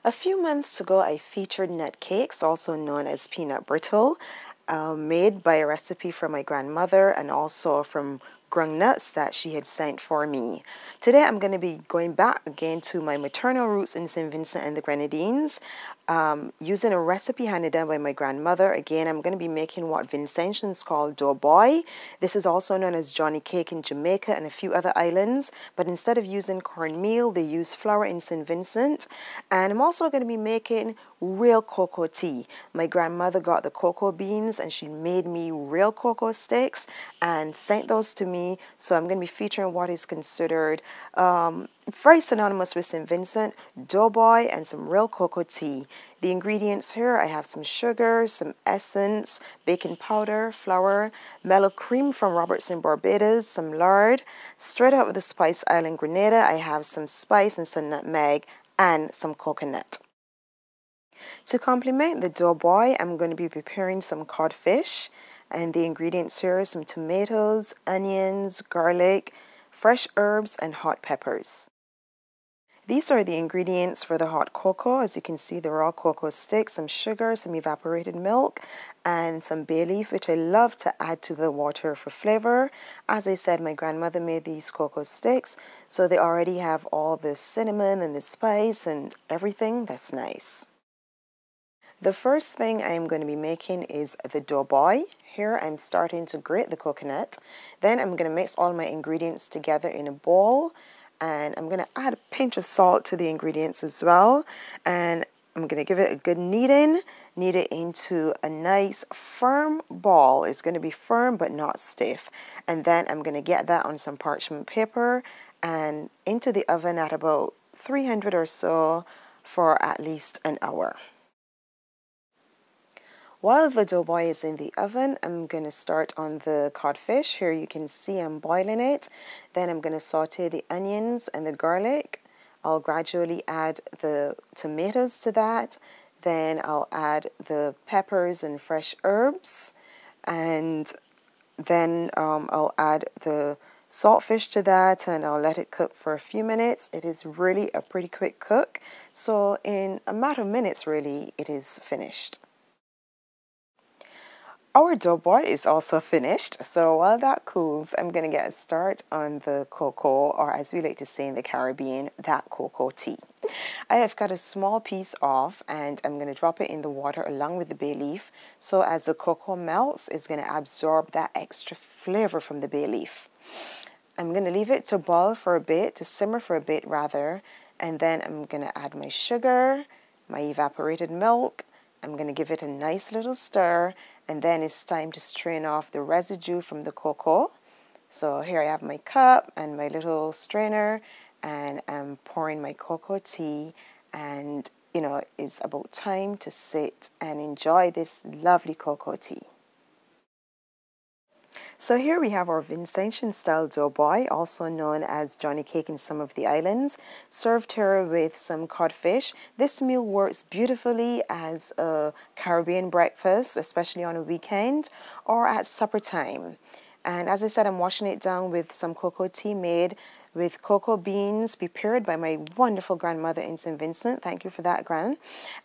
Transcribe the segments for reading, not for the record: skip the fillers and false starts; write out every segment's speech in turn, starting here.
A few months ago, I featured nut cakes, also known as peanut brittle, made by a recipe from my grandmother and also from ground nuts that she had sent for me. Today, I'm going to be going back again to my maternal roots in St. Vincent and the Grenadines, using a recipe handed down by my grandmother. Again, I'm going to be making what Vincentians call Doughboy. This is also known as Johnny cake in Jamaica and a few other islands, but instead of using cornmeal, they use flour in St. Vincent. And I'm also going to be making real cocoa tea. My grandmother got the cocoa beans and she made me real cocoa sticks and sent those to me. So I'm going to be featuring what is considered very synonymous with St. Vincent, Doughboy, and some real cocoa tea. The ingredients here, I have some sugar, some essence, baking powder, flour, mellow cream from Robertson, Barbados, some lard. Straight out of the Spice Island, Grenada, I have some spice and some nutmeg and some coconut. To complement the Doughboy, I'm going to be preparing some codfish, and the ingredients here are some tomatoes, onions, garlic, fresh herbs, and hot peppers. These are the ingredients for the hot cocoa. As you can see, they're all cocoa sticks, some sugar, some evaporated milk, and some bay leaf, which I love to add to the water for flavor. As I said, my grandmother made these cocoa sticks, so they already have all the cinnamon and the spice and everything. That's nice. The first thing I'm going to be making is the Doughboy. Here I'm starting to grate the coconut. Then I'm going to mix all my ingredients together in a bowl. And I'm going to add a pinch of salt to the ingredients as well. And I'm going to give it a good knead it into a nice firm ball. It's going to be firm but not stiff. And then I'm going to get that on some parchment paper and into the oven at about 300 or so for at least an hour. While the Doughboy is in the oven, I'm going to start on the codfish. Here you can see I'm boiling it. Then I'm going to saute the onions and the garlic. I'll gradually add the tomatoes to that. Then I'll add the peppers and fresh herbs. And then I'll add the saltfish to that and I'll let it cook for a few minutes. It is really a pretty quick cook. So in a matter of minutes, really, it is finished. Our Doughboy is also finished, so while that cools, I'm going to get a start on the cocoa, or as we like to say in the Caribbean, that cocoa tea. I have cut a small piece off and I'm going to drop it in the water along with the bay leaf, so as the cocoa melts, it's going to absorb that extra flavor from the bay leaf. I'm going to leave it to boil for a bit, to simmer for a bit rather, and then I'm going to add my sugar, my evaporated milk. I'm going to give it a nice little stir, and then it's time to strain off the residue from the cocoa. So here I have my cup and my little strainer, and I'm pouring my cocoa tea, and you know, it's about time to sit and enjoy this lovely cocoa tea. So here we have our Vincentian style Doughboy, also known as Johnny cake in some of the islands, served here with some codfish. This meal works beautifully as a Caribbean breakfast, especially on a weekend or at supper time. And as I said, I'm washing it down with some cocoa tea made with cocoa beans prepared by my wonderful grandmother in St. Vincent. Thank you for that, Gran.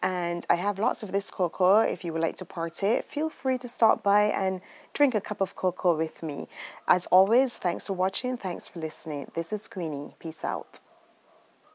And I have lots of this cocoa. If you would like to partake, feel free to stop by and drink a cup of cocoa with me. As always, thanks for watching. Thanks for listening. This is Queenie. Peace out.